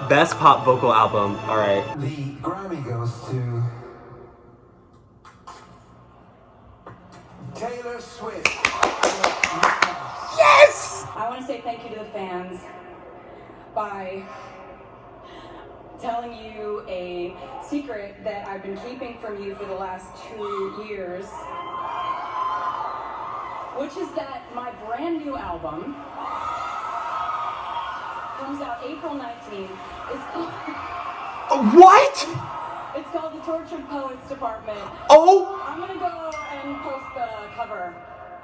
Best pop vocal album. All right. The Grammy goes to Taylor Swift. Yes! I want to say thank you to the fans by telling you a secret that I've been keeping from you for the last 2 years, which is that my brand new album comes out April 19th. What? It's called The Tortured Poets Department. Oh! I'm gonna go and post the cover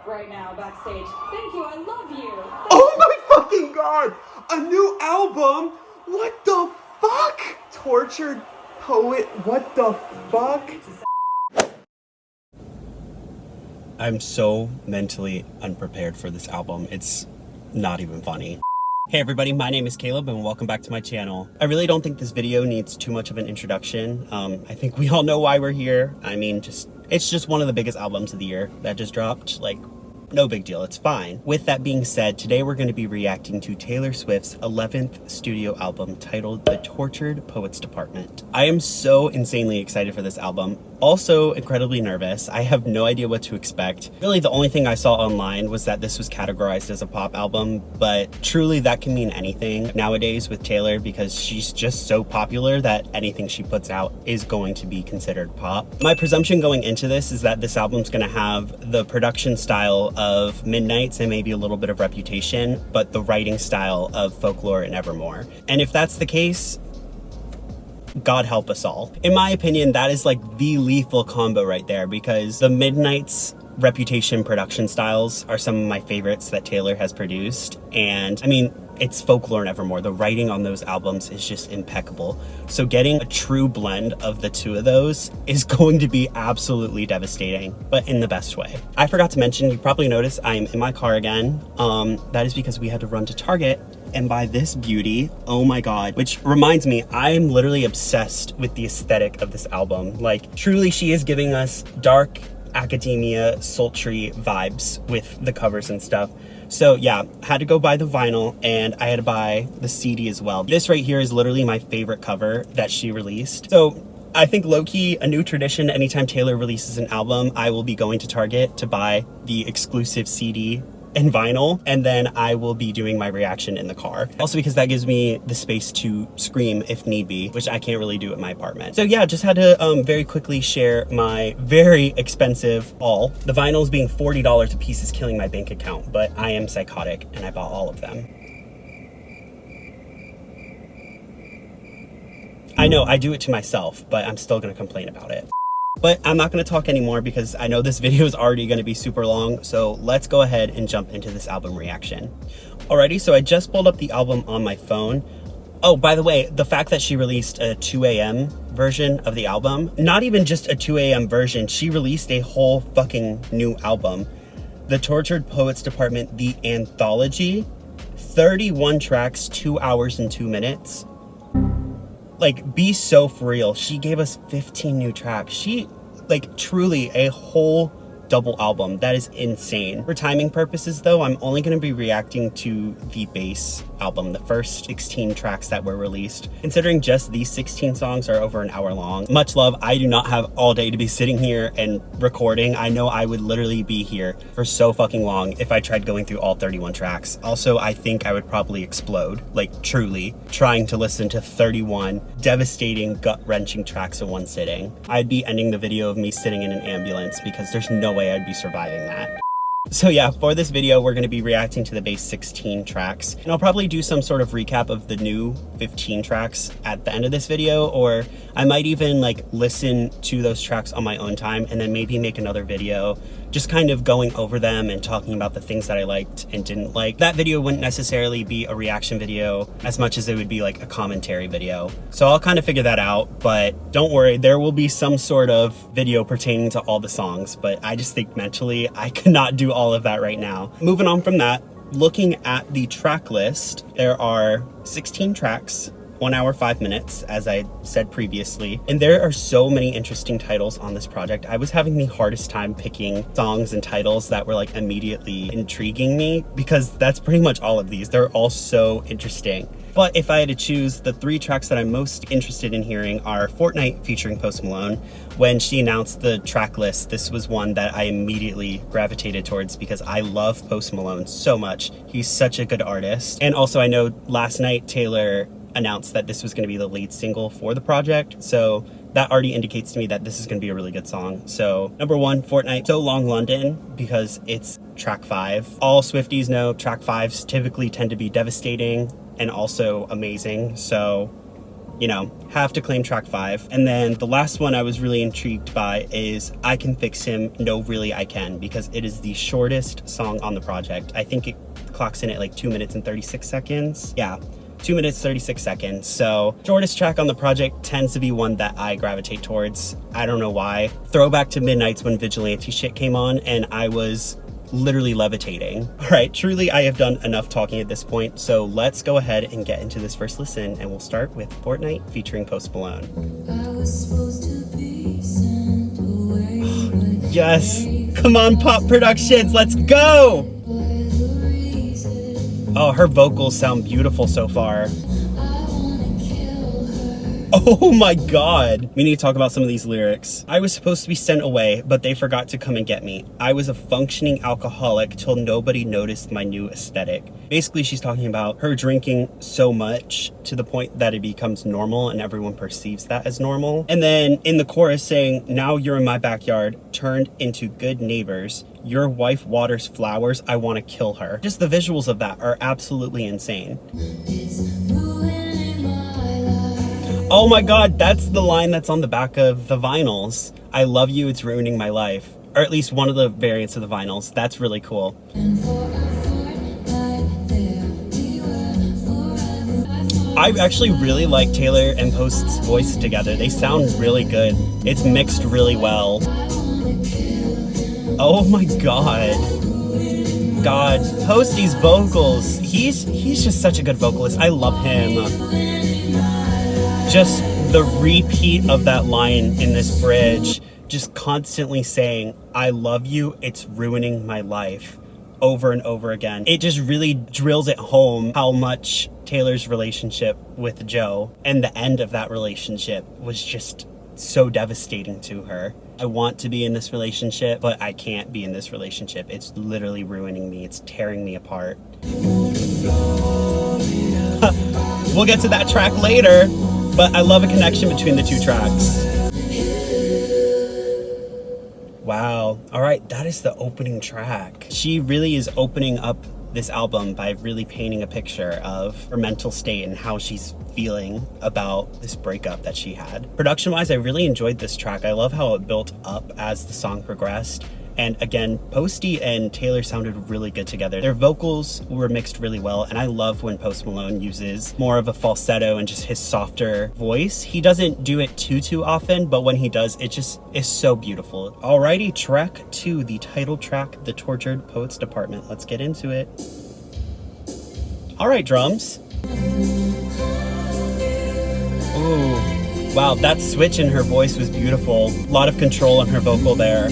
right now backstage. Thank you, I love you. Oh my fucking god! A new album? What the fuck? Tortured Poet, what the fuck? I'm so mentally unprepared for this album. It's not even funny. Hey everybody, my name is Caleb and welcome back to my channel. I really don't think this video needs too much of an introduction. I think we all know why we're here. I mean, it's just one of the biggest albums of the year that just dropped. Like, no big deal, it's fine. With that being said, today we're going to be reacting to Taylor Swift's 11th studio album titled The Tortured Poets Department. I am so insanely excited for this album. Also incredibly nervous. I have no idea what to expect. Really, the only thing I saw online was that this was categorized as a pop album, but truly that can mean anything nowadays with Taylor because she's just so popular that anything she puts out is going to be considered pop. My presumption going into this is that this album's gonna have the production style of Midnight's and maybe a little bit of Reputation, but the writing style of Folklore and Evermore. And if that's the case, God help us all. In my opinion, that is like the lethal combo right there because the Midnight's Reputation production styles are some of my favorites that Taylor has produced. And I mean, it's Folklore and Evermore. The writing on those albums is just impeccable. So getting a true blend of the two of those is going to be absolutely devastating, but in the best way. I forgot to mention, you probably noticed I'm in my car again. That is because we had to run to Target and buy this beauty. Oh my God, which reminds me, I'm literally obsessed with the aesthetic of this album. Like, truly, she is giving us dark academia, sultry vibes with the covers and stuff. So yeah, had to go buy the vinyl and I had to buy the CD as well. This right here is literally my favorite cover that she released. So I think low-key, a new tradition, anytime Taylor releases an album, I will be going to Target to buy the exclusive CD and vinyl, and then I will be doing my reaction in the car. Also because that gives me the space to scream if need be, which I can't really do at my apartment. So yeah, just had to very quickly share my very expensive haul. The vinyls being $40 a piece is killing my bank account, but I am psychotic and I bought all of them. I know, I do it to myself, but I'm still gonna complain about it. But I'm not going to talk anymore because I know this video is already going to be super long, so let's go ahead and jump into this album reaction. Alrighty, so I just pulled up the album on my phone. Oh, by the way, the fact that she released a 2 a.m. version of the album, not even just a 2 a.m. version, she released a whole fucking new album. The Tortured Poets Department, the Anthology, 31 tracks, 2 hours and 2 minutes. Like, be so for real. She gave us 15 new tracks. She, like, truly a whole double album. That is insane. For timing purposes though, I'm only going to be reacting to the base album, the first 16 tracks that were released. Considering just these 16 songs are over an hour long. Much love, I do not have all day to be sitting here and recording. I know I would literally be here for so fucking long if I tried going through all 31 tracks. Also, I think I would probably explode, like truly, trying to listen to 31 devastating, gut-wrenching tracks in one sitting. I'd be ending the video of me sitting in an ambulance because there's no way I'd be surviving that. So yeah, for this video, we're going to be reacting to the base 16 tracks, and I'll probably do some sort of recap of the new 15 tracks at the end of this video, or I might even like listen to those tracks on my own time and then maybe make another video just kind of going over them and talking about the things that I liked and didn't like. That video wouldn't necessarily be a reaction video as much as it would be like a commentary video. So I'll kind of figure that out, but don't worry, there will be some sort of video pertaining to all the songs, but I just think mentally I cannot do all of that right now. Moving on from that, looking at the track list, there are 16 tracks, 1 hour 5 minutes, as I said previously, and there are so many interesting titles on this project. I was having the hardest time picking songs and titles that were like immediately intriguing me, because that's pretty much all of these. They're all so interesting. But if I had to choose, the 3 tracks that I'm most interested in hearing are Fortnight featuring Post Malone. When she announced the track list, this was one that I immediately gravitated towards because I love Post Malone so much. He's such a good artist. And also I know last night Taylor announced that this was going to be the lead single for the project. So that already indicates to me that this is going to be a really good song. So number 1, Fortnight, So Long London, because it's track 5. All Swifties know track 5s typically tend to be devastating and also amazing. So, you know, have to claim track 5. And then the last one I was really intrigued by is I Can Fix Him, No Really I Can, because it is the shortest song on the project. I think it clocks in at like 2 minutes and 36 seconds. Yeah. 2 minutes, 36 seconds. So shortest track on the project tends to be one that I gravitate towards. I don't know why. Throwback to Midnights when Vigilante shit came on and I was literally levitating. All right, truly I have done enough talking at this point. So let's go ahead and get into this first listen, and we'll start with Fortnight featuring Post Malone. I was supposed to be sent away, but Yes, come on Pop Productions, let's go. Oh, her vocals sound beautiful so far. Oh my god. We need to talk about some of these lyrics. I was supposed to be sent away, but they forgot to come and get me. I was a functioning alcoholic till nobody noticed my new aesthetic. Basically, she's talking about her drinking so much to the point that it becomes normal and everyone perceives that as normal. And then in the chorus saying, now you're in my backyard, turned into good neighbors. Your wife waters flowers, I want to kill her. Just the visuals of that are absolutely insane. Oh my god, that's the line that's on the back of the vinyls. I love you, it's ruining my life. Or at least one of the variants of the vinyls. That's really cool. I actually really like Taylor and Post's voice together. They sound really good. It's mixed really well. Oh my god. God, Posty's vocals. He's just such a good vocalist. I love him. Just the repeat of that line in this bridge, just constantly saying, I love you, it's ruining my life, over and over again. It just really drills it home how much Taylor's relationship with Joe and the end of that relationship was just so devastating to her. I want to be in this relationship, but I can't be in this relationship. It's literally ruining me. It's tearing me apart. We'll get to that track later. But I love a connection between the 2 tracks. Wow. All right, that is the opening track. She really is opening up this album by really painting a picture of her mental state and how she's feeling about this breakup that she had. Production-wise, I really enjoyed this track. I love how it built up as the song progressed. And again, Posty and Taylor sounded really good together. Their vocals were mixed really well, and I love when Post Malone uses more of a falsetto and just his softer voice. He doesn't do it too often, but when he does, it just is so beautiful. Alrighty, track 2, the title track, The Tortured Poets Department. Let's get into it. Alright, drums. Ooh, wow, that switch in her voice was beautiful. A lot of control on her vocal there.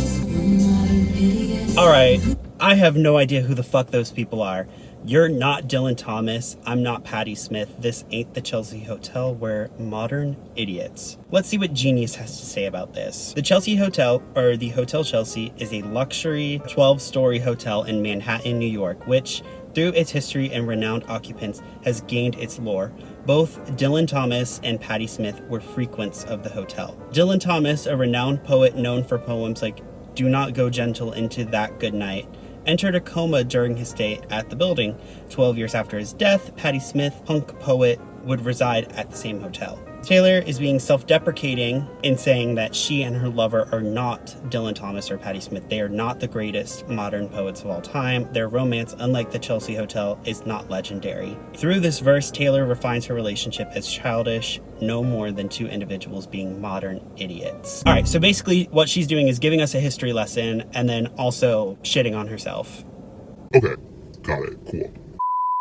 Alright, I have no idea who the fuck those people are. You're not Dylan Thomas, I'm not Patti Smith, this ain't the Chelsea Hotel, we're modern idiots. Let's see what Genius has to say about this. The Chelsea Hotel, or the Hotel Chelsea, is a luxury 12-story hotel in Manhattan, New York, which, through its history and renowned occupants, has gained its lore. Both Dylan Thomas and Patti Smith were frequents of the hotel. Dylan Thomas, a renowned poet known for poems like Do Not Go Gentle Into That Good Night, entered a coma during his stay at the building. 12 years after his death, Patti Smith, punk poet, would reside at the same hotel. Taylor is being self-deprecating in saying that she and her lover are not Dylan Thomas or Patti Smith. They are not the greatest modern poets of all time. Their romance, unlike the Chelsea Hotel, is not legendary. Through this verse, Taylor refines her relationship as childish, no more than 2 individuals being modern idiots. All right, so basically what she's doing is giving us a history lesson and then also shitting on herself. Okay, got it, cool.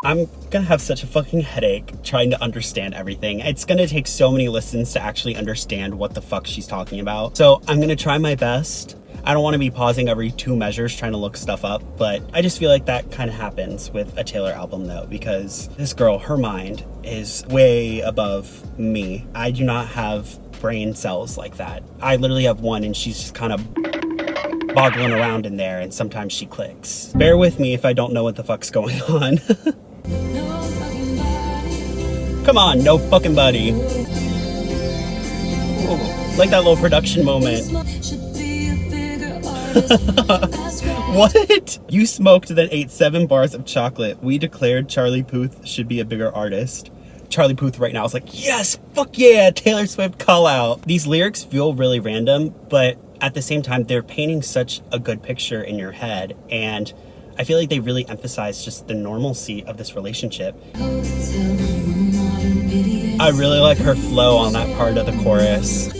I'm gonna have such a fucking headache trying to understand everything. It's gonna take so many listens to actually understand what the fuck she's talking about. So I'm gonna try my best. I don't want to be pausing every 2 measures trying to look stuff up, but I just feel like that kind of happens with a Taylor album though, because this girl, her mind is way above me. I do not have brain cells like that. I literally have one and she's just kind of boggling around in there, and sometimes she clicks. Bear with me if I don't know what the fuck's going on. Come on, no fucking buddy. Ooh, like that little production moment. What? You smoked then ate 7 bars of chocolate. We declared Charlie Puth should be a bigger artist. Charlie Puth right now is like, yes, fuck yeah, Taylor Swift call out. These lyrics feel really random, but at the same time, they're painting such a good picture in your head. And I feel like they really emphasize just the normalcy of this relationship. I really like her flow on that part of the chorus.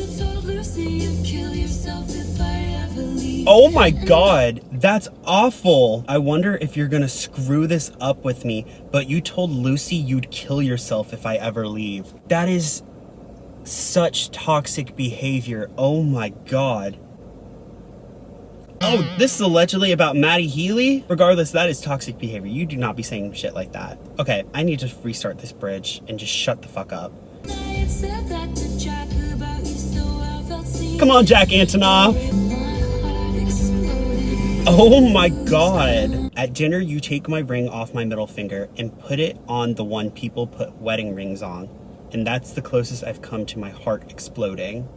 Oh my God, that's awful. I wonder if you're gonna screw this up with me, but you told Lucy you'd kill yourself if I ever leave. That is such toxic behavior. Oh my God. Oh, this is allegedly about Maddie Healy? Regardless, that is toxic behavior. You do not be saying shit like that. Okay, I need to restart this bridge and just shut the fuck up. Come on, Jack Antonoff. Oh my God. At dinner, you take my ring off my middle finger and put it on the one people put wedding rings on. And that's the closest I've come to my heart exploding.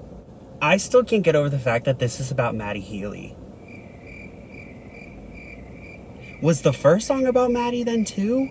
I still can't get over the fact that this is about Maddie Healy. Was the first song about Maddie then too?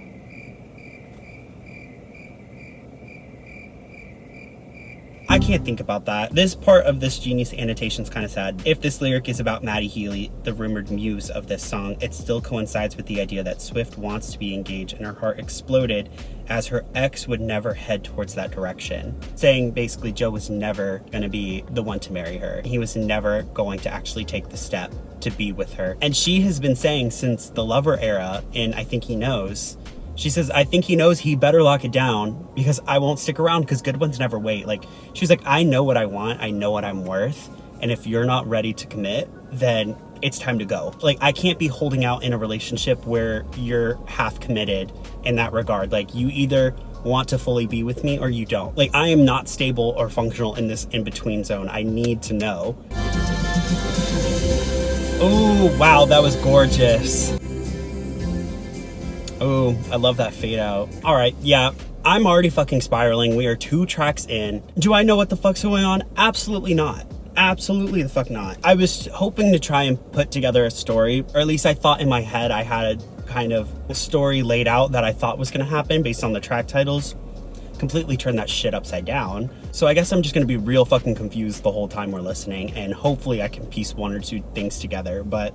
I can't think about that. This part of this Genius annotation is kind of sad. If this lyric is about Maddie Healy, the rumored muse of this song, it still coincides with the idea that Swift wants to be engaged and her heart exploded as her ex would never head towards that direction. Saying basically Joe was never going to be the one to marry her. He was never going to actually take the step to be with her. And she has been saying since the Lover era in I Think He Knows, she says, I think he knows he better lock it down because I won't stick around because good ones never wait. Like, she's like, I know what I want. I know what I'm worth. And if you're not ready to commit, then it's time to go. Like, I can't be holding out in a relationship where you're half committed in that regard. Like, you either want to fully be with me or you don't. Like, I am not stable or functional in this in-between zone. I need to know. Oh, wow, that was gorgeous. Oh, I love that fade out. All right, yeah, I'm already fucking spiraling. We are 2 tracks in. Do I know what the fuck's going on? Absolutely not. Absolutely the fuck not. I was hoping to try and put together a story, or at least I thought in my head I had a kind of story laid out that I thought was gonna happen based on the track titles. Completely turned that shit upside down. So I guess I'm just gonna be real fucking confused the whole time we're listening, and hopefully I can piece 1 or 2 things together, but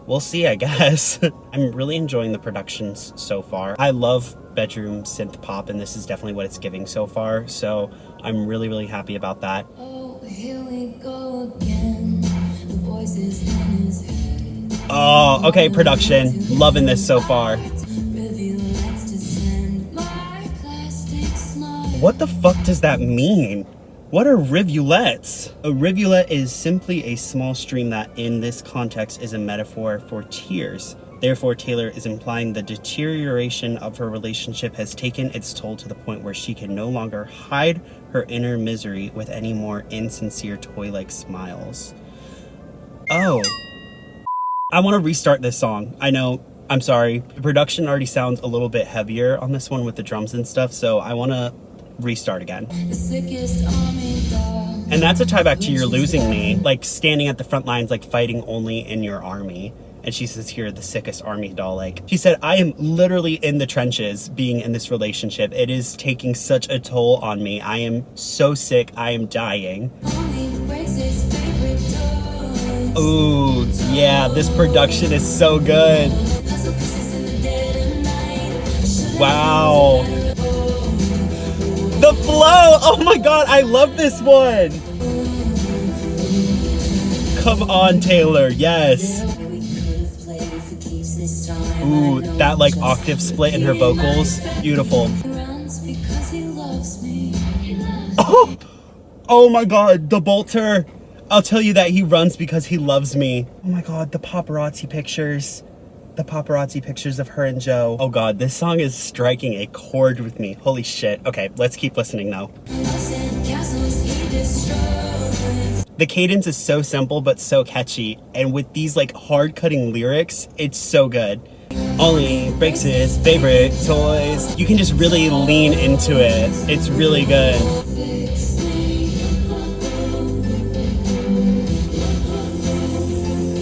we'll see, I guess. I'm really enjoying the productions so far. I love bedroom synth pop, and this is definitely what it's giving so far. So I'm really, really happy about that. Oh, here we go again. The voices in his head. Oh, okay, production. Loving this so far. Rivulets descend. My plastic smile. What the fuck does that mean? What are rivulets? A rivulet is simply a small stream that in this context is a metaphor for tears. Therefore, Taylor is implying the deterioration of her relationship has taken its toll to the point where she can no longer hide her inner misery with any more insincere toy-like smiles. Oh. I want to restart this song. I know, I'm sorry. The production already sounds a little bit heavier on this one with the drums and stuff, so I want to restart again. And that's a tie back to You're Losing Me, like standing at the front lines, like fighting only in your army. And she says here, the sickest army doll. Like, she said, I am literally in the trenches being in this relationship. It is taking such a toll on me. I am so sick. I am dying. Ooh, yeah, this production is so good. Wow. The flow! Oh my god, I love this one! Come on, Taylor, yes. This time Ooh, I know that like just octave who split in to her be. vocals, beautiful. He runs because he loves me. Oh, oh my god, the bolter. I'll tell you that he runs because he loves me. Oh my god, the paparazzi pictures. The paparazzi pictures of her and Joe. Oh god, this song is striking a chord with me. Holy shit. Okay, let's keep listening now. Loves and castles he destroys. The cadence is so simple but so catchy, and with these like hard cutting lyrics, it's so good. Only breaks his favorite toys. You can just really lean into it. It's really good. Fix me.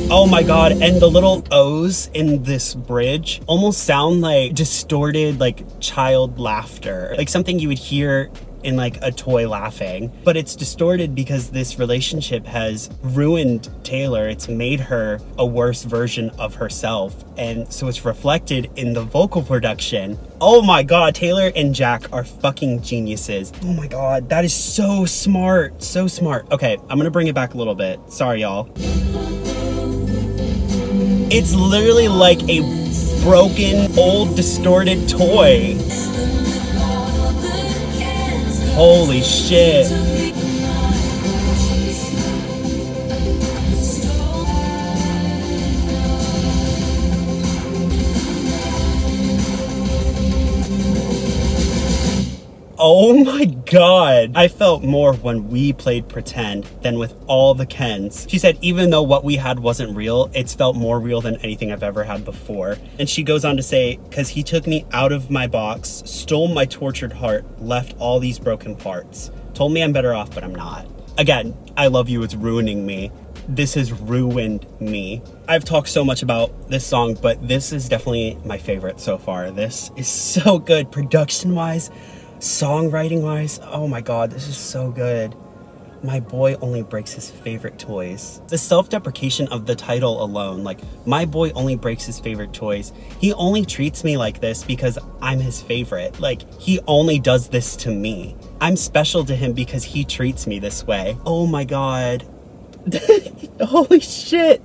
Oh my god, and the little O's in this bridge almost sound like distorted like child laughter. Like something you would hear in like a toy laughing. But it's distorted because this relationship has ruined Taylor. It's made her a worse version of herself. And so it's reflected in the vocal production. Oh my god, Taylor and Jack are fucking geniuses. Oh my god, that is so smart. So smart. Okay, I'm gonna bring it back a little bit. Sorry, y'all. It's literally like a broken, old, distorted toy. Holy shit. Oh my god. I felt more when we played Pretend than with all the Kens. She said even though what we had wasn't real, it's felt more real than anything I've ever had before. And she goes on to say, because he took me out of my box, stole my tortured heart, left all these broken parts. Told me I'm better off, but I'm not. Again, I love you, it's ruining me. This has ruined me. I've talked so much about this song, but this is definitely my favorite so far. This is so good, production-wise, songwriting-wise. Oh my god, this is so good. My boy only breaks his favorite toys. The self-deprecation of the title alone, like, my boy only breaks his favorite toys. He only treats me like this because I'm his favorite. Like, he only does this to me. I'm special to him because he treats me this way. Oh my god. Holy shit.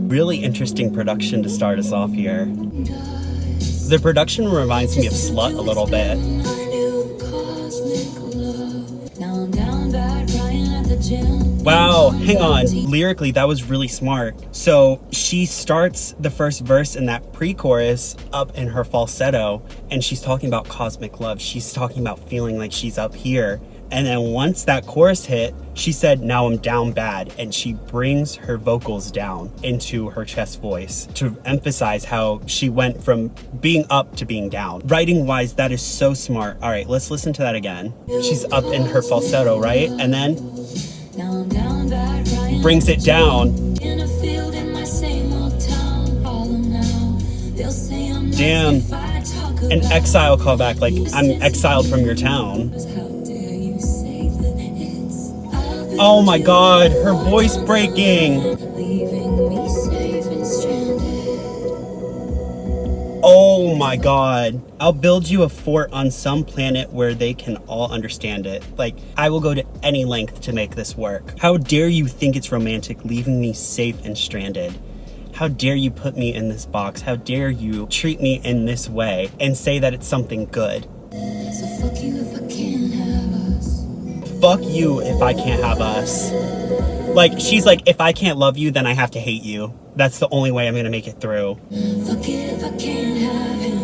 Really interesting production to start us off here. The production reminds me of Slut a little bit. Wow, hang on. Lyrically, that was really smart. So she starts the first verse in that pre-chorus up in her falsetto, and she's talking about cosmic love. She's talking about feeling like she's up here. And then once that chorus hit, she said, now I'm down bad. And she brings her vocals down into her chest voice to emphasize how she went from being up to being down. Writing wise, that is so smart. All right, let's listen to that again. She's up in her falsetto, right? And then brings it down. Damn, an exile callback, like I'm exiled from your town. Oh my god, her voice breaking. Oh my god. I'll build you a fort on some planet where they can all understand it. Like, I will go to any length to make this work. How dare you think it's romantic leaving me safe and stranded? How dare you put me in this box? How dare you treat me in this way and say that it's something good? So fuck you if I can't have us. Fuck you if I can't have us. Like, she's like, if I can't love you, then I have to hate you. That's the only way I'm gonna make it through. Fuck it if I can't have him.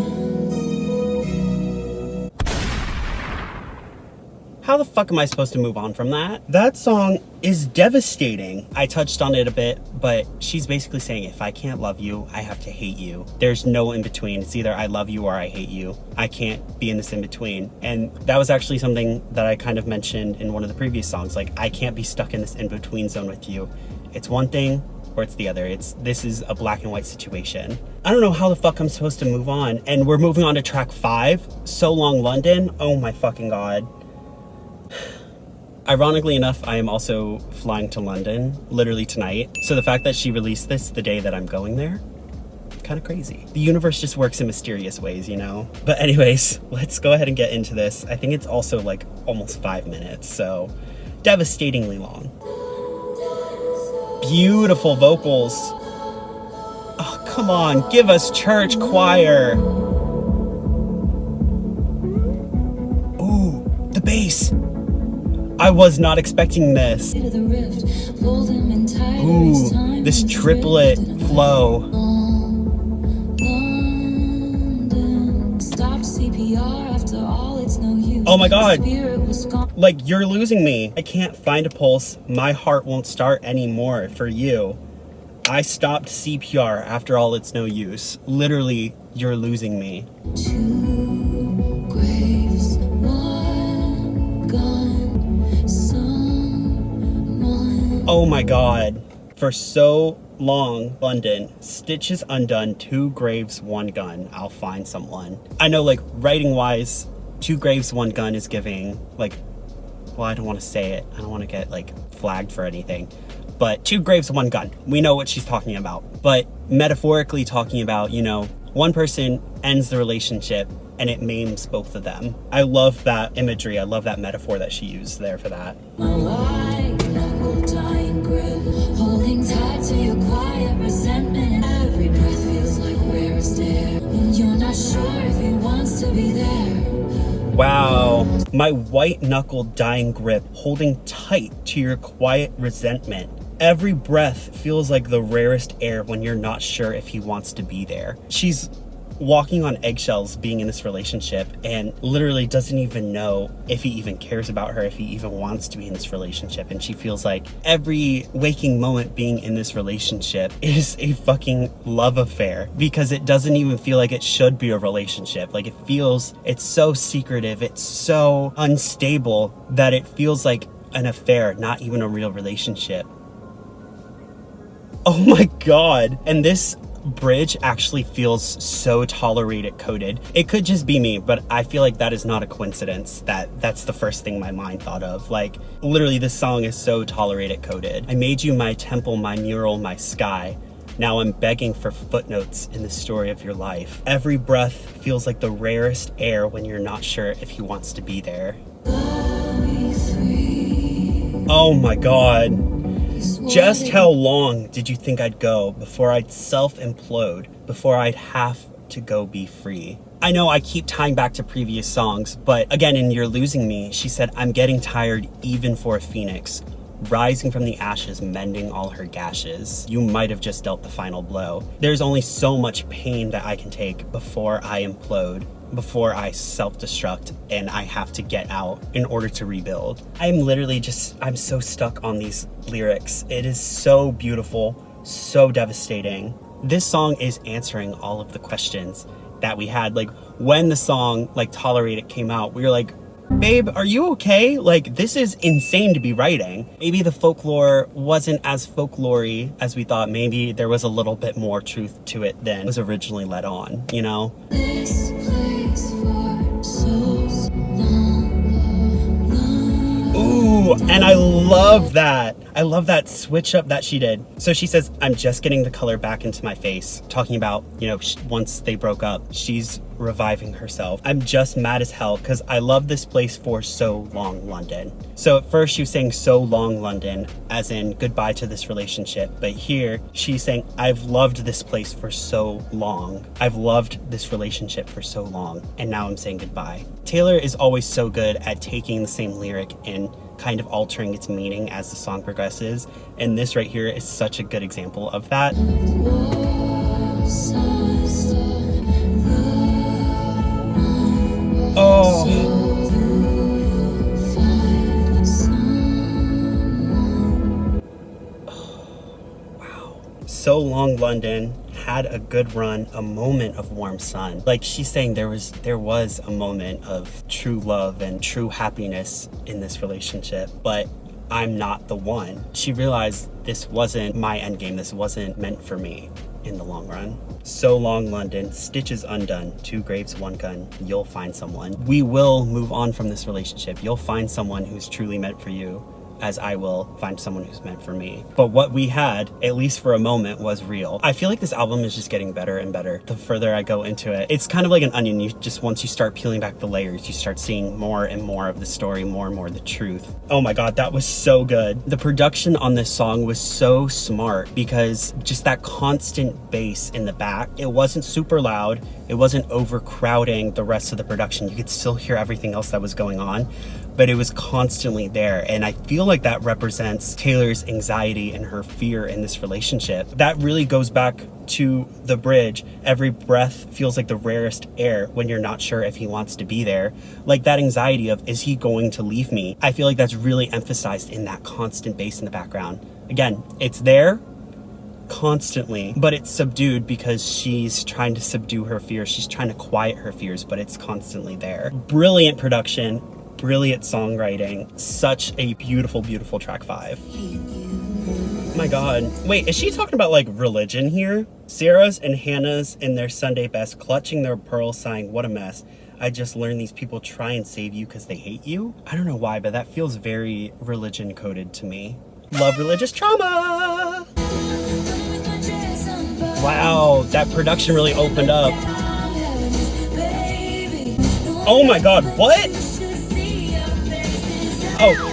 How the fuck am I supposed to move on from that? That song is devastating. I touched on it a bit, but she's basically saying, if I can't love you, I have to hate you. There's no in between. It's either I love you or I hate you. I can't be in this in between. And that was actually something that I kind of mentioned in one of the previous songs. Like, I can't be stuck in this in between zone with you. It's one thing or it's the other. This is a black and white situation. I don't know how the fuck I'm supposed to move on. And we're moving on to track 5, So Long London. Oh my fucking god. Ironically enough, I am also flying to London literally tonight. So the fact that she released this the day that I'm going there kind of crazy. The universe just works in mysterious ways, you know? But anyways, let's go ahead and get into this. I think it's also like almost 5 minutes, so devastatingly long. Beautiful vocals. Oh, come on, give us church choir. Ooh, the bass. I was not expecting this. Ooh, this triplet flow. Oh my god. Like, you're losing me. I can't find a pulse. My heart won't start anymore for you. I stopped CPR. After all, it's no use. Literally, you're losing me. Two graves, one gun, someone. Oh my god. For so long, London, stitches undone, 2 graves, 1 gun. I'll find someone. I know, like, writing wise, 2 graves, 1 gun is giving, like, well, I don't want to say it. I don't want to get, like, flagged for anything. But 2 graves, 1 gun. We know what she's talking about. But metaphorically talking about, you know, one person ends the relationship and it maims both of them. I love that imagery. I love that metaphor that she used there for that. My white knuckle dying grip, holding tight to your quiet resentment, and every breath feels like rarest air. And you're not sure if he wants to be there. Wow. My white knuckle dying grip, holding tight to your quiet resentment. Every breath feels like the rarest air when you're not sure if he wants to be there. She's walking on eggshells being in this relationship and literally doesn't even know if he even cares about her, if he even wants to be in this relationship. And she feels like every waking moment being in this relationship is a fucking love affair, because it doesn't even feel like it should be a relationship. Like, it's so secretive, it's so unstable that it feels like an affair, not even a real relationship. Oh my god. And this bridge actually feels so tolerated coded. It could just be me, but I feel like that is not a coincidence that's the first thing my mind thought of. Like, literally, this song is so tolerated coded. I made you my temple, my mural, my sky. Now I'm begging for footnotes in the story of your life. Every breath feels like the rarest air when you're not sure if he wants to be there. Oh my god. Just how long did you think I'd go before I'd self-implode, before I'd have to go be free? I know I keep tying back to previous songs, but again, in You're Losing Me, she said, I'm getting tired even for a phoenix, rising from the ashes, mending all her gashes. You might have just dealt the final blow. There's only so much pain that I can take before I implode, before I self-destruct and I have to get out in order to rebuild. I'm so stuck on these lyrics. It is so beautiful, so devastating. This song is answering all of the questions that we had. Like, when the song, like, Tolerate It came out, we were like, babe, are you okay? Like, this is insane to be writing. Maybe the folklore wasn't as folklory as we thought. Maybe there was a little bit more truth to it than was originally let on, you know? This place for so long. Ooh, and I love that. I love that switch up that she did. So she says, I'm just getting the color back into my face. Talking about, you know, once they broke up, she's reviving herself. I'm just mad as hell because I love this place for so long, London. So at first she was saying so long, London, as in goodbye to this relationship. But here she's saying, I've loved this place for so long. I've loved this relationship for so long. And now I'm saying goodbye. Taylor is always so good at taking the same lyric and kind of altering its meaning as the song progresses. And this right here is such a good example of that. Oh. Wow. So long, London. Had a good run, a moment of warm sun. Like she's saying, there was a moment of true love and true happiness in this relationship, but I'm not the one. She realized this wasn't my endgame. This wasn't meant for me in the long run. So long, London. Stitches undone. 2 graves, 1 gun. You'll find someone. We will move on from this relationship. You'll find someone who's truly meant for you. as I will find someone who's meant for me. But what we had, at least for a moment, was real. I feel like this album is just getting better and better the further I go into it. It's kind of like an onion. Once you start peeling back the layers, you start seeing more and more of the story, more and more of the truth. Oh my God, that was so good. The production on this song was so smart because just that constant bass in the back, it wasn't super loud. It wasn't overcrowding the rest of the production. You could still hear everything else that was going on, but it was constantly there. And I feel like that represents Taylor's anxiety and her fear in this relationship. That really goes back to the bridge. Every breath feels like the rarest air when you're not sure if he wants to be there. Like that anxiety of, is he going to leave me? I feel like that's really emphasized in that constant bass in the background. Again, it's there constantly, but it's subdued because she's trying to subdue her fears. She's trying to quiet her fears, but it's constantly there. Brilliant production, brilliant songwriting, such a beautiful, beautiful track 5. Oh my God. Wait, is she talking about like religion here? Sarah's and Hannah's in their Sunday best, clutching their pearls, sighing, what a mess. I just learned these people try and save you because they hate you. I don't know why, but that feels very religion coded to me. Love religious trauma. Wow, that production really opened up. Oh my God, what? Oh.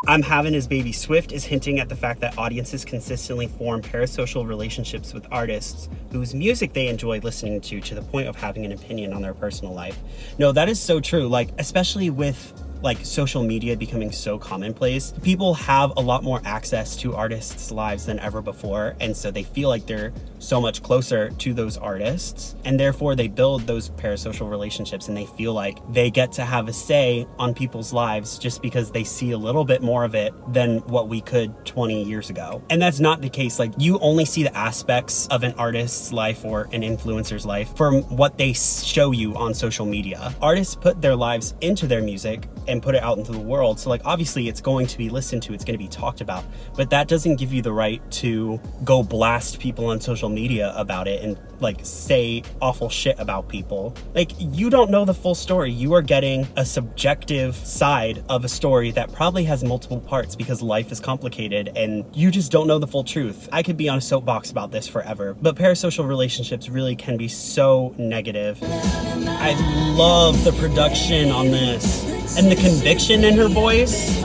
I'm having his baby. Swift is hinting at the fact that audiences consistently form parasocial relationships with artists whose music they enjoy listening to the point of having an opinion on their personal life. No, that is so true. Like, especially with like social media becoming so commonplace, people have a lot more access to artists' lives than ever before, and so they feel like they're so much closer to those artists, and therefore they build those parasocial relationships, and they feel like they get to have a say on people's lives just because they see a little bit more of it than what we could 20 years ago. And that's not the case. Like, you only see the aspects of an artist's life or an influencer's life from what they show you on social media. Artists put their lives into their music and put it out into the world. So like, obviously it's going to be listened to, it's going to be talked about, but that doesn't give you the right to go blast people on social media about it and like say awful shit about people. Like, you don't know the full story. You are getting a subjective side of a story that probably has multiple parts because life is complicated and you just don't know the full truth. I could be on a soapbox about this forever, but parasocial relationships really can be so negative. I love the production on this and the conviction in her voice.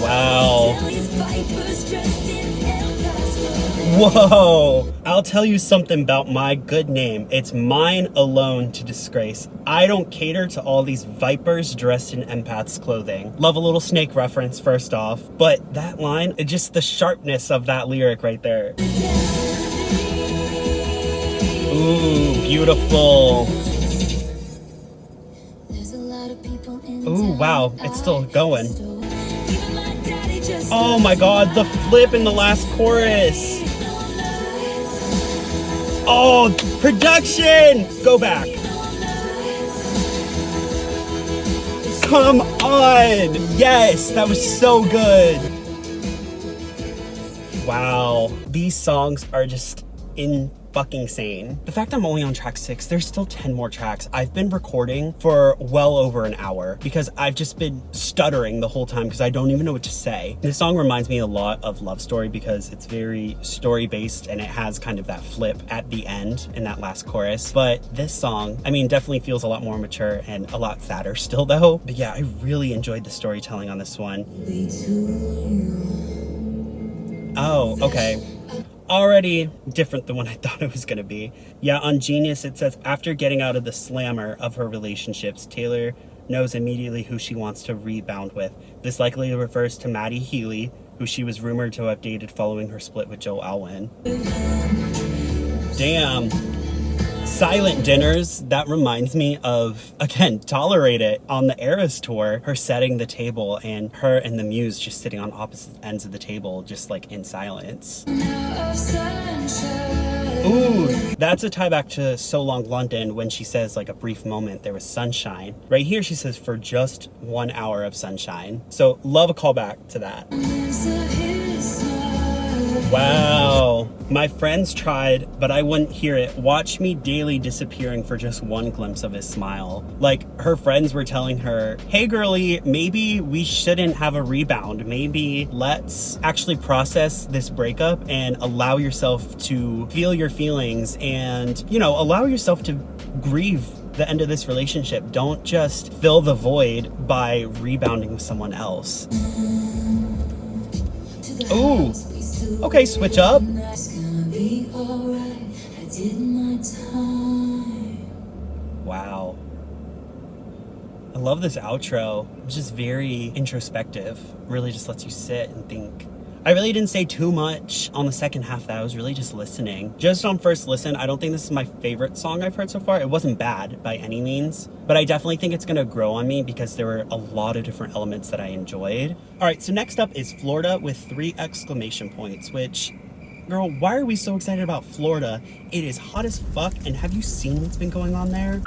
Wow. Whoa. I'll tell you something about my good name. It's mine alone to disgrace. I don't cater to all these vipers dressed in empath's clothing. Love a little snake reference first off, but that line, just the sharpness of that lyric right there. Ooh, beautiful. Ooh, wow, it's still going. Oh my God, the flip in the last chorus. Oh, production! Go back. Come on! Yes, that was so good. Wow, these songs are just fucking sane. The fact I'm only on track 6, there's still 10 more tracks. I've been recording for well over an hour because I've just been stuttering the whole time because I don't even know what to say. This song reminds me a lot of Love Story because it's very story based and it has kind of that flip at the end in that last chorus. But this song, I mean, definitely feels a lot more mature and a lot sadder still though. But yeah, I really enjoyed the storytelling on this one. Oh, okay. Already different than what I thought it was going to be. Yeah, on Genius it says, after getting out of the slammer of her relationships, Taylor knows immediately who she wants to rebound with. This likely refers to Maddie Healy, who she was rumored to have dated following her split with Joe Alwyn. Damn. Silent Dinners, that reminds me of, again, Tolerate It on the Eras tour, her setting the table and her and the Muse just sitting on opposite ends of the table, just like in silence. Ooh, that's a tie back to So Long London when she says like a brief moment there was sunshine. Right here she says for just 1 hour of sunshine. So love a callback to that. Wow. My friends tried, but I wouldn't hear it. Watch me daily disappearing for just one glimpse of his smile. Like, her friends were telling her, hey girlie, maybe we shouldn't have a rebound. Maybe let's actually process this breakup and allow yourself to feel your feelings and, you know, allow yourself to grieve the end of this relationship. Don't just fill the void by rebounding with someone else. Ooh, okay, switch up. Wow. I love this outro. It's just very introspective. Really just lets you sit and think. I really didn't say too much on the second half. That I was really just listening. Just on first listen, I don't think this is my favorite song I've heard so far. It wasn't bad by any means, but I definitely think it's gonna grow on me because there were a lot of different elements that I enjoyed. All right, so next up is Florida with 3 exclamation points, which, girl, why are we so excited about Florida? It is hot as fuck, and have you seen what's been going on there?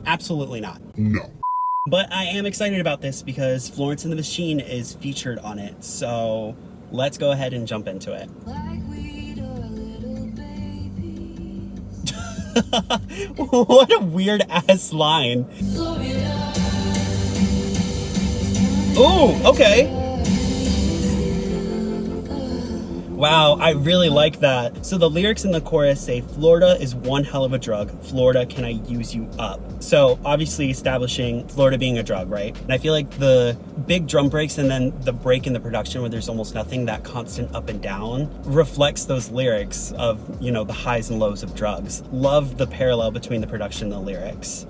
Absolutely not. No. But I am excited about this because Florence and the Machine is featured on it. So let's go ahead and jump into it. What a weird ass line. Ooh, okay. Wow, I really like that. So the lyrics in the chorus say, Florida is one hell of a drug. Florida, can I use you up? So obviously establishing Florida being a drug, right? And I feel like the big drum breaks and then the break in the production where there's almost nothing, that constant up and down, reflects those lyrics of, you know, the highs and lows of drugs. Love the parallel between the production and the lyrics.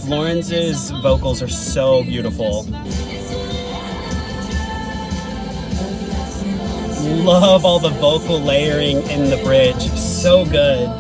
Florence's vocals are so beautiful. Love all the vocal layering in the bridge. So good.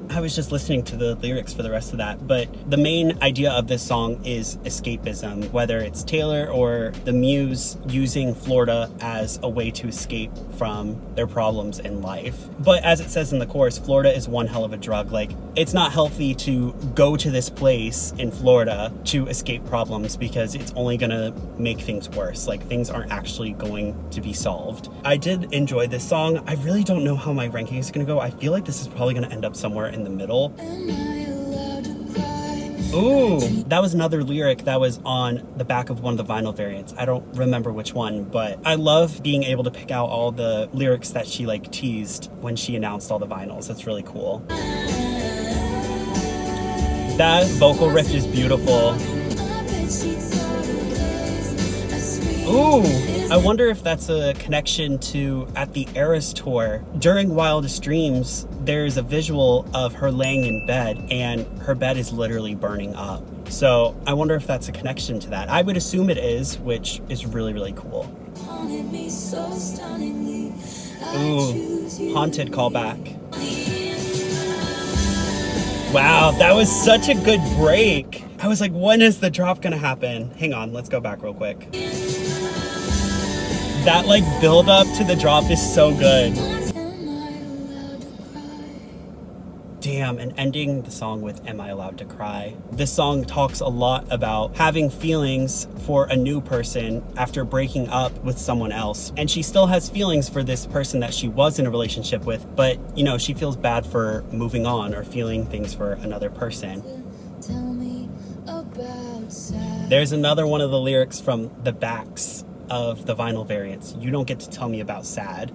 I was just listening to the lyrics for the rest of that, but the main idea of this song is escapism, whether it's Taylor or the Muse using Florida as a way to escape from their problems in life. But as it says in the chorus, Florida is one hell of a drug. Like, it's not healthy to go to this place in Florida to escape problems because it's only gonna make things worse. Like, things aren't actually going to be solved. I did enjoy this song. I really don't know how my ranking is gonna go. I feel like this is probably gonna end up somewhere in the middle. Ooh, that was another lyric that was on the back of one of the vinyl variants. I don't remember which one, but I love being able to pick out all the lyrics that she like teased when she announced all the vinyls. That's really cool. That vocal riff is beautiful. Ooh, I wonder if that's a connection to at the Eras tour. During Wildest Dreams, there's a visual of her laying in bed and her bed is literally burning up. So I wonder if that's a connection to that. I would assume it is, which is really, really cool. Ooh, haunted callback. Wow, that was such a good break. I was like, when is the drop gonna happen? Hang on, let's go back real quick. That like build up to the drop is so good. Damn, and ending the song with Am I Allowed to Cry? This song talks a lot about having feelings for a new person after breaking up with someone else. And she still has feelings for this person that she was in a relationship with, but you know, she feels bad for moving on or feeling things for another person. There's another one of the lyrics from the backs of the vinyl variants. You don't get to tell me about sad.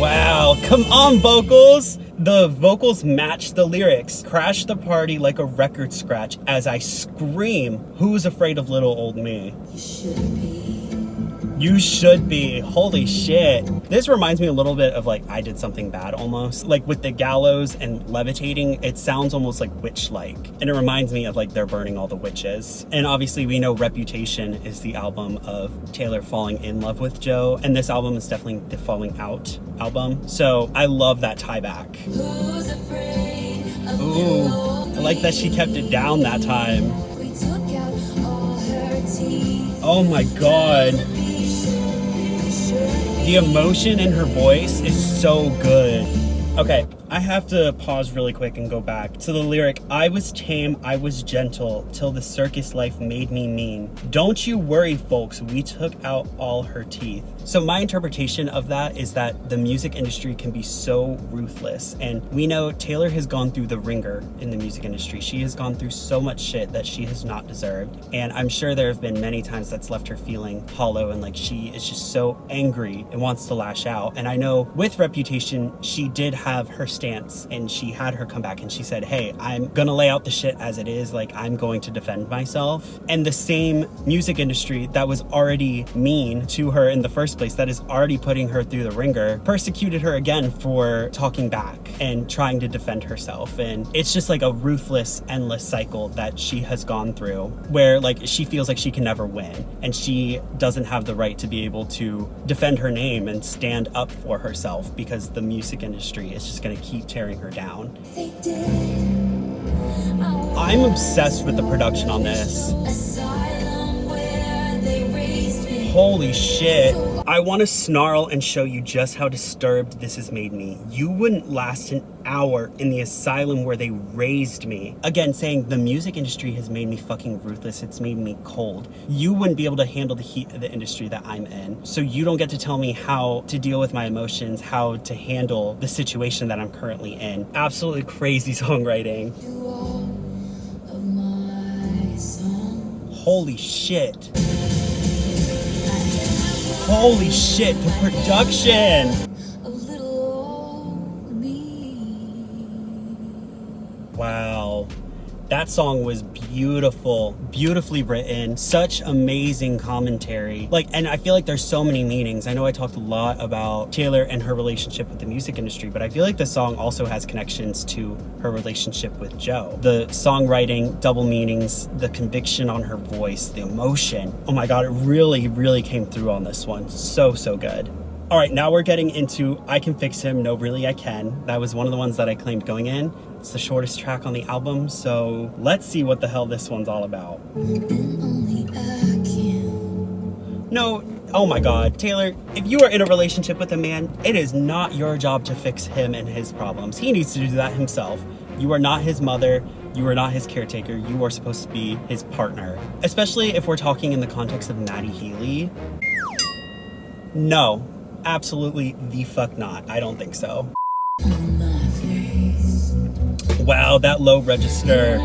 Wow, come on vocals! The vocals match the lyrics. Crash the party like a record scratch as I scream, who's afraid of little old me? You should be. Holy shit. This reminds me a little bit of like I Did Something Bad almost. Like with the gallows and levitating, it sounds almost like witch-like. And it reminds me of like they're burning all the witches. And obviously we know Reputation is the album of Taylor falling in love with Joe. And this album is definitely the Falling Out album. So I love that tie back. Ooh, I like that she kept it down that time. Oh my god. The emotion in her voice is so good. Okay, I have to pause really quick and go back to the lyric, I was tame, I was gentle, till the circus life made me mean. Don't you worry, folks, we took out all her teeth. So my interpretation of that is that the music industry can be so ruthless. And we know Taylor has gone through the ringer in the music industry. She has gone through so much shit that she has not deserved. And I'm sure there have been many times that's left her feeling hollow and like she is just so angry and wants to lash out. And I know with Reputation, she did have her stance and she had her come back and she said, hey, I'm gonna lay out the shit as it is. Like, I'm going to defend myself. And the same music industry that was already mean to her in the first place, that is already putting her through the ringer, persecuted her again for talking back and trying to defend herself. And it's just like a ruthless, endless cycle that she has gone through where like she feels like she can never win and she doesn't have the right to be able to defend her name and stand up for herself because the music industry is just going to keep tearing her down. I'm obsessed with the production on this. Holy shit. I want to snarl and show you just how disturbed this has made me. You wouldn't last an hour in the asylum where they raised me. Again, saying the music industry has made me fucking ruthless. It's made me cold. You wouldn't be able to handle the heat of the industry that I'm in. So you don't get to tell me how to deal with my emotions, how to handle the situation that I'm currently in. Absolutely crazy songwriting. Holy shit. Holy shit, the production! Wow. That song was beautiful, beautifully written, such amazing commentary. Like, and I feel like there's so many meanings. I know I talked a lot about Taylor and her relationship with the music industry, but I feel like the song also has connections to her relationship with Joe. The songwriting, double meanings, the conviction on her voice, the emotion. Oh my God, it really, really came through on this one. So, so good. All right, now we're getting into I Can Fix Him, No Really I Can. That was one of the ones that I claimed going in. It's the shortest track on the album, so let's see what the hell this one's all about. No, oh my God, Taylor, if you are in a relationship with a man, it is not your job to fix him and his problems. He needs to do that himself. You are not his mother. You are not his caretaker. You are supposed to be his partner. Especially if we're talking in the context of Maddie Healy. No, absolutely the fuck not. I don't think so. Wow, that low register.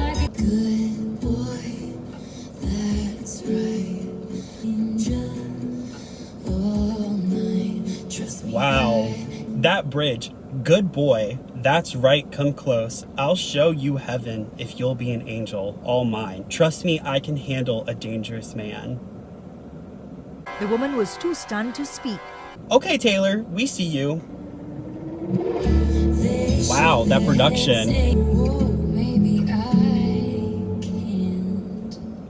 Wow, that bridge. Good boy, that's right, come close. I'll show you heaven if you'll be an angel, all mine. Trust me, I can handle a dangerous man. The woman was too stunned to speak. Okay, Taylor, we see you. Wow, that production.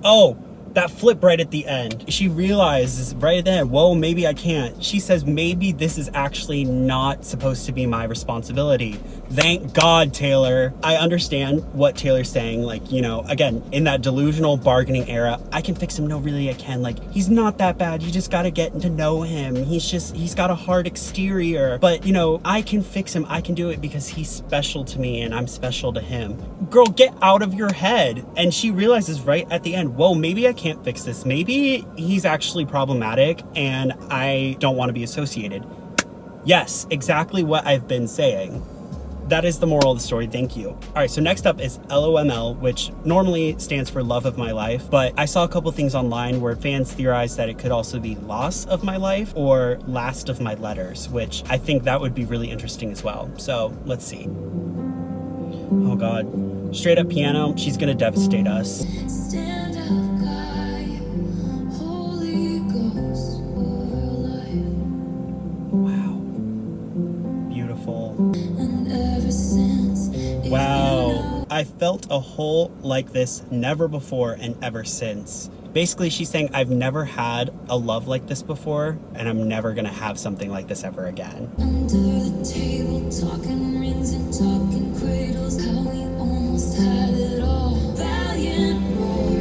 Oh, that flip right at the end. She realizes right then, whoa, maybe I can't. She says, maybe this is actually not supposed to be my responsibility. Thank God, Taylor. I understand what Taylor's saying. Like, you know, again, in that delusional bargaining era, I can fix him. No, really, I can. Like, he's not that bad. You just got to get to know him. He's got a hard exterior. But, you know, I can fix him. I can do it because he's special to me and I'm special to him. Girl, get out of your head. And she realizes right at the end, whoa, maybe I can't fix this. Maybe he's actually problematic and I don't want to be associated. Yes, exactly what I've been saying. That is the moral of the story. Thank you. All right, so next up is LOML, which normally stands for Love of My Life, but I saw a couple things online where fans theorized that it could also be Loss of My Life or Last of My Letters, which I think that would be really interesting as well. So let's see. Oh God, straight up piano. She's gonna devastate us. Stand up, guy. Holy Ghost for life. Wow. Beautiful. And ever since, Wow. I felt a hole like this never before and ever since. Basically, she's saying, I've never had a love like this before, and I'm never gonna have something like this ever again. under the table, talking rings and talking cradles, how we almost had it all. Valiant roar,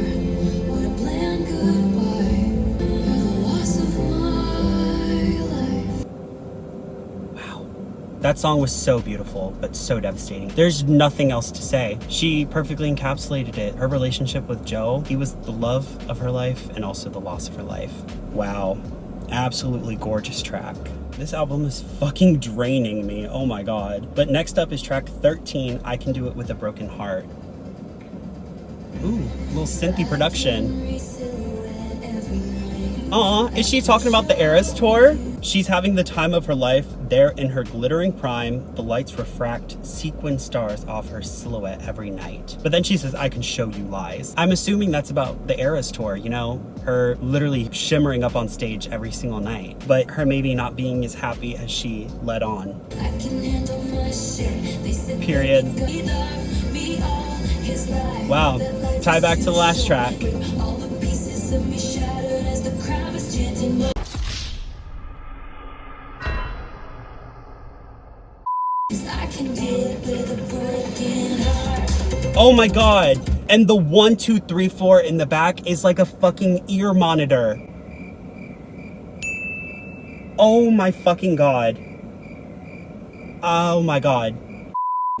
what a bland goodbye. You're the loss of my life. Wow. That song was so beautiful, but so devastating. There's nothing else to say. She perfectly encapsulated it. Her relationship with Joe, he was the love of her life and also the loss of her life. Wow. Absolutely gorgeous track. This album is fucking draining me. Oh my God. But next up is track 13, I Can Do It With a Broken Heart. Ooh, little synthy production. Aw, is she talking about the Eras tour? She's having the time of her life. There in her glittering prime, the lights refract sequin stars off her silhouette every night. But then she says, I can show you lies. I'm assuming that's about the Eras tour, you know? Her literally shimmering up on stage every single night. But her maybe not being as happy as she led on. Period. Wow, tie back to the last track. Oh my God. And the 1, 2, 3, 4 in the back is like a fucking ear monitor. Oh my fucking God. Oh my God.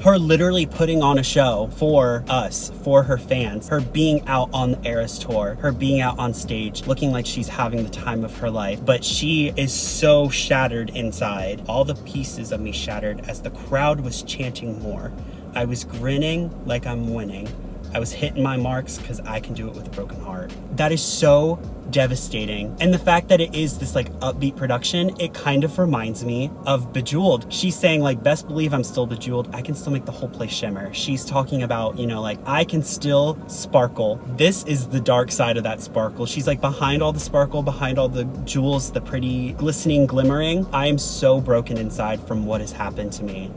Her literally putting on a show for us, for her fans, her being out on the Eras tour, her being out on stage, looking like she's having the time of her life. But she is so shattered inside. All the pieces of me shattered as the crowd was chanting more. I was grinning like I'm winning. I was hitting my marks because I can do it with a broken heart. That is so devastating. And the fact that it is this like upbeat production, it kind of reminds me of Bejeweled. She's saying like, best believe I'm still bejeweled. I can still make the whole place shimmer. She's talking about, you know, like I can still sparkle. This is the dark side of that sparkle. She's like behind all the sparkle, behind all the jewels, the pretty glistening, glimmering. I am so broken inside from what has happened to me.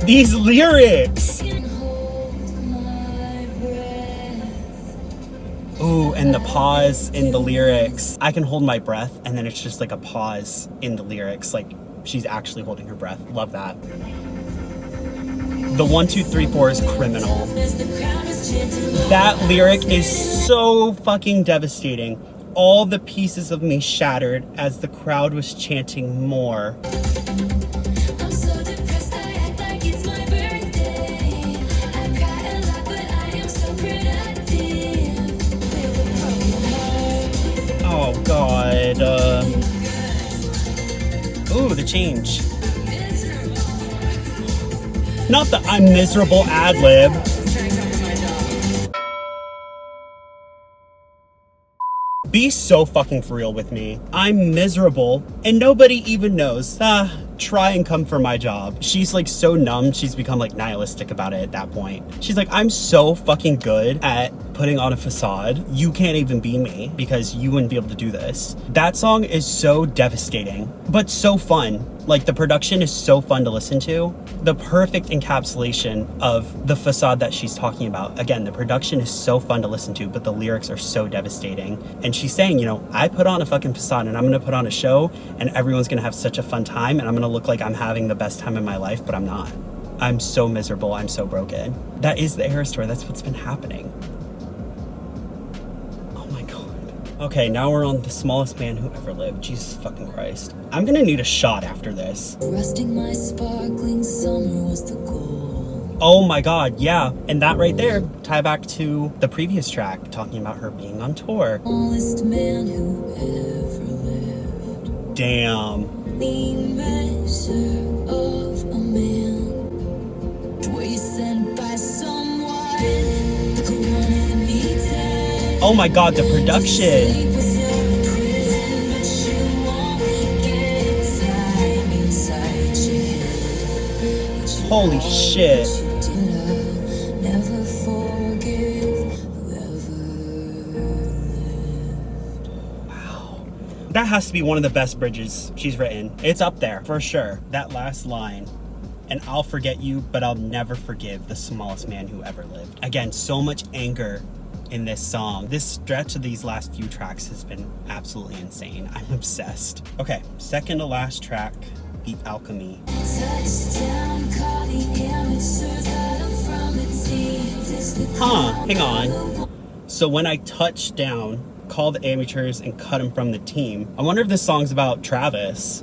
These lyrics! Ooh, and the pause in the lyrics. I can hold my breath, and then it's just like a pause in the lyrics. Like, she's actually holding her breath. Love that. The 1, 2, 3, 4 is criminal. That lyric is so fucking devastating. All the pieces of me shattered as the crowd was chanting more. Oh God. Ooh, the change. Not the I'm miserable ad-lib. Be so fucking for real with me. I'm miserable and nobody even knows. Try and come for my job. She's like so numb, she's become like nihilistic about it at that point. She's like, I'm so fucking good at putting on a facade. You can't even be me because you wouldn't be able to do this. That song is so devastating, but so fun. Like the production is so fun to listen to. The perfect encapsulation of the facade that she's talking about. Again, the production is so fun to listen to, but the lyrics are so devastating. And she's saying, you know, I put on a fucking facade and I'm gonna put on a show and everyone's gonna have such a fun time and I'm gonna look like I'm having the best time in my life, but I'm not. I'm so miserable, I'm so broken. That is the Eras tour, that's what's been happening. Okay, now we're on The Smallest Man Who Ever Lived. Jesus fucking Christ. I'm gonna need a shot after this. Resting my sparkling summer was the goal. Oh my God, yeah. And that right there, tie back to the previous track, talking about her being on tour. Smallest man who ever lived. Damn. The measure of a man. Poisoned by someone who wanted me dead. Oh my God, the production. Holy shit. Wow. That has to be one of the best bridges she's written. It's up there, for sure. That last line. And I'll forget you, but I'll never forgive the smallest man who ever lived. Again, so much anger in this song. This stretch of these last few tracks has been absolutely insane. I'm obsessed. Okay, second to last track, The Alchemy. Hang on. So when I touch down, call the amateurs and cut him from the team. I wonder if this song's about Travis.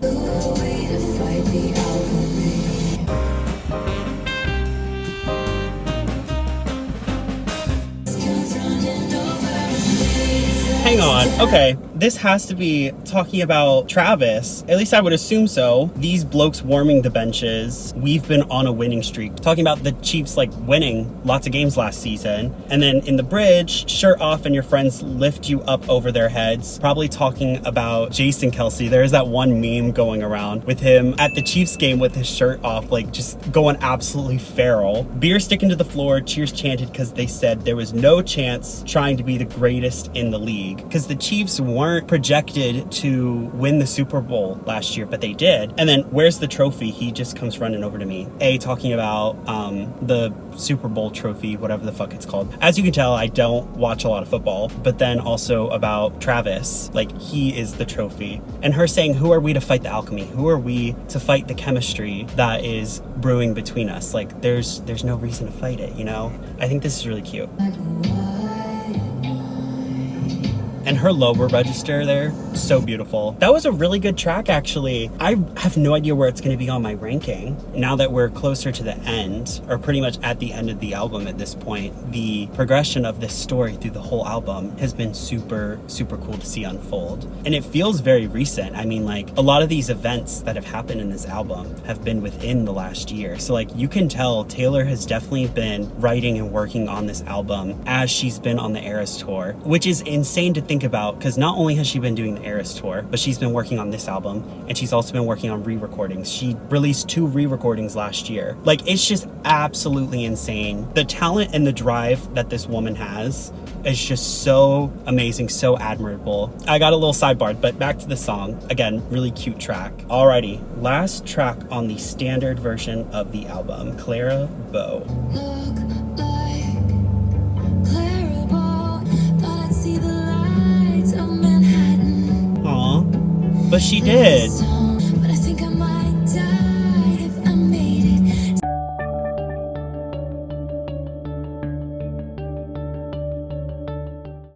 Hang on. Okay, this has to be talking about Travis. At least I would assume so. These blokes warming the benches. We've been on a winning streak. Talking about the Chiefs like winning lots of games last season. And then in the bridge, shirt off and your friends lift you up over their heads. Probably talking about Jason Kelsey. There's that one meme going around with him at the Chiefs game with his shirt off, like just going absolutely feral. Beer sticking to the floor, cheers chanted because they said there was no chance trying to be the greatest in the league. Because the Chiefs weren't projected to win the Super Bowl last year, but they did. And then where's the trophy? He just comes running over to me. Talking about the Super Bowl trophy, whatever the fuck it's called. As you can tell, I don't watch a lot of football, but then also about Travis, like he is the trophy. And her saying, who are we to fight the alchemy? Who are we to fight the chemistry that is brewing between us? Like there's no reason to fight it, you know? I think this is really cute. And her lower register there, so beautiful. That was a really good track, actually. I have no idea where it's going to be on my ranking. Now that we're closer to the end, or pretty much at the end of the album at this point, the progression of this story through the whole album has been super, super cool to see unfold. And it feels very recent. I mean, like, a lot of these events that have happened in this album have been within the last year. So, like, you can tell Taylor has definitely been writing and working on this album as she's been on the Eras tour, which is insane to think about, because not only has she been doing the Eras tour, but she's been working on this album, and she's also been working on re-recordings. She released 2 re-recordings last year. Like, it's just absolutely insane. The talent and the drive that this woman has is just so amazing, so admirable. I got a little sidebarred, but back to the song. Again, really cute track. Alrighty, last track on the standard version of the album, Clara Bow. Look like Clara Bow, thought I'd see the lights of Manhattan. Aw, but she did. But I think I might die if I made it.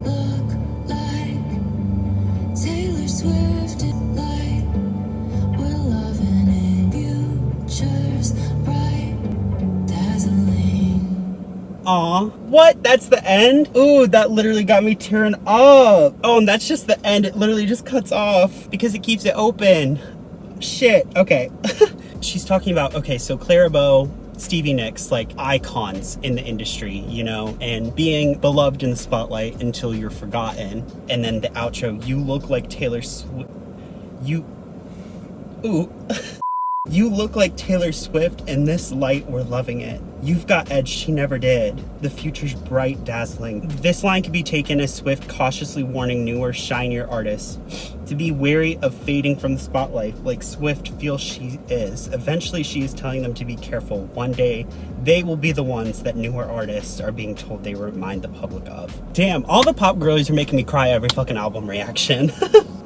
Look like Taylor Swift and light. We're loving it. Future's bright, dazzling. Aw, what? That's the end? Ooh, that literally got me tearing up. Oh, and that's just the end. It literally just cuts off because it keeps it open. Shit, okay. She's talking about, okay, so Clara Bow, Stevie Nicks, like icons in the industry, you know, and being beloved in the spotlight until you're forgotten. And then the outro, you look like Taylor Swift. Ooh. You look like Taylor Swift, in this light, we're loving it. You've got edge she never did. The future's bright, dazzling. This line can be taken as Swift cautiously warning newer, shinier artists to be wary of fading from the spotlight, like Swift feels she is. Eventually, she is telling them to be careful. One day, they will be the ones that newer artists are being told they remind the public of. Damn, all the pop girlies are making me cry every fucking album reaction.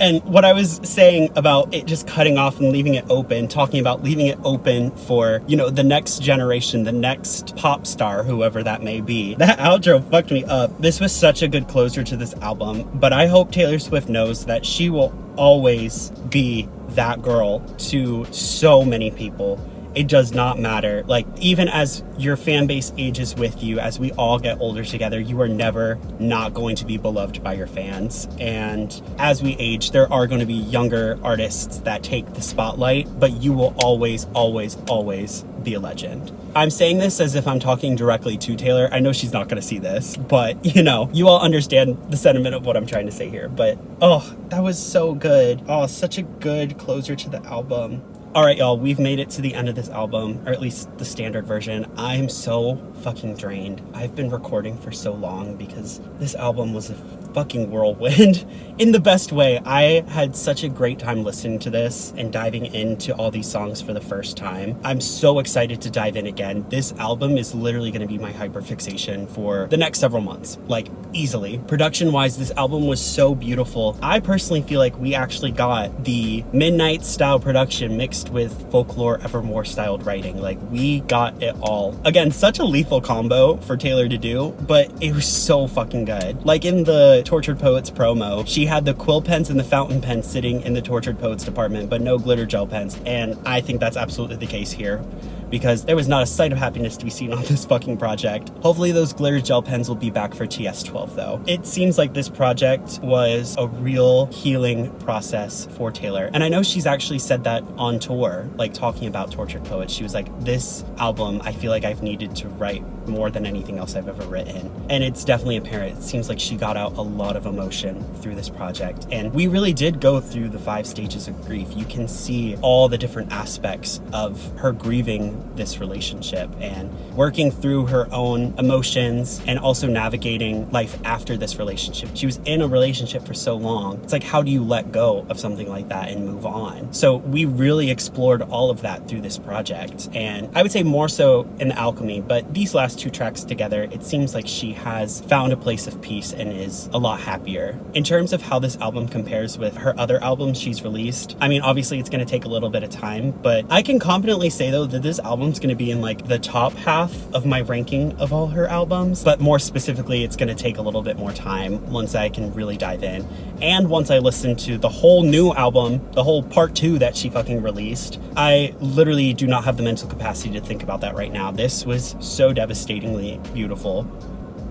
And what I was saying about it just cutting off and leaving it open, talking about leaving it open for, you know, the next generation, the next pop star, whoever that may be. That outro fucked me up. This was such a good closer to this album, but I hope Taylor Swift knows that she will always be that girl to so many people. It does not matter. Like, even as your fan base ages with you, as we all get older together, you are never not going to be beloved by your fans. And as we age, there are going to be younger artists that take the spotlight, but you will always, always, always be a legend. I'm saying this as if I'm talking directly to Taylor. I know she's not going to see this, but you know, you all understand the sentiment of what I'm trying to say here. But oh, that was so good. Oh, such a good closer to the album. All right, y'all, we've made it to the end of this album, or at least the standard version. I'm so fucking drained. I've been recording for so long because this album was a fucking whirlwind in the best way. I had such a great time listening to this and diving into all these songs for the first time. I'm so excited to dive in again. This album is literally going to be my hyperfixation for the next several months, like easily. Production-wise, this album was so beautiful. I personally feel like we actually got the Midnight style production mixed with Folklore Evermore styled writing. Like, we got it all. Again, such a lethal combo for Taylor to do, but it was so fucking good. Like in the Tortured Poets promo, she had the quill pens and the fountain pens sitting in the Tortured Poets department, but no glitter gel pens. And I think that's absolutely the case here, because there was not a sight of happiness to be seen on this fucking project. Hopefully those glitter gel pens will be back for TS12 though. It seems like this project was a real healing process for Taylor. And I know she's actually said that on tour, like talking about Tortured Poets. She was like, this album, I feel like I've needed to write more than anything else I've ever written. And it's definitely apparent. It seems like she got out a lot of emotion through this project. And we really did go through the 5 stages of grief. You can see all the different aspects of her grieving this relationship and working through her own emotions and also navigating life after this relationship. She was in a relationship for so long. It's like, how do you let go of something like that and move on? So we really explored all of that through this project. And I would say more so in the Alchemy, but these last 2 tracks together, it seems like she has found a place of peace and is a lot happier. In terms of how this album compares with her other albums she's released, I mean, obviously it's going to take a little bit of time, but I can confidently say though that this album's going to be in like the top half of my ranking of all her albums, but more specifically, it's going to take a little bit more time once I can really dive in. And once I listen to the whole new album, the whole part 2 that she fucking released, I literally do not have the mental capacity to think about that right now. This was so devastatingly beautiful,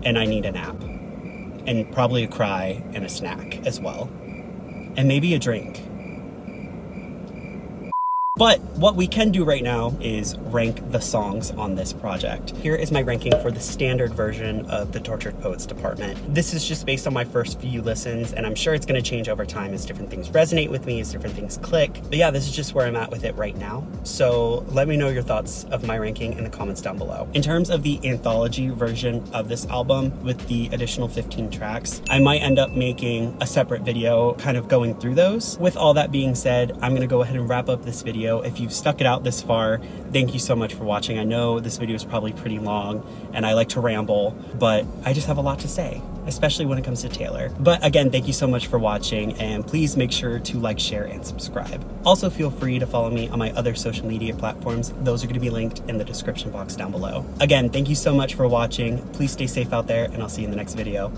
and I need a nap. And probably a cry and a snack as well. And maybe a drink. But what we can do right now is rank the songs on this project. Here is my ranking for the standard version of the Tortured Poets department. This is just based on my first few listens, and I'm sure it's gonna change over time as different things resonate with me, as different things click. But yeah, this is just where I'm at with it right now. So let me know your thoughts of my ranking in the comments down below. In terms of the anthology version of this album with the additional 15 tracks, I might end up making a separate video kind of going through those. With all that being said, I'm gonna go ahead and wrap up this video. If you've stuck it out this far, thank you so much for watching. I know this video is probably pretty long and I like to ramble, but I just have a lot to say, especially when it comes to Taylor. But again, thank you so much for watching, and please make sure to like, share, and subscribe. Also, feel free to follow me on my other social media platforms. Those are going to be linked in the description box down below. Again, thank you so much for watching. Please stay safe out there, and I'll see you in the next video.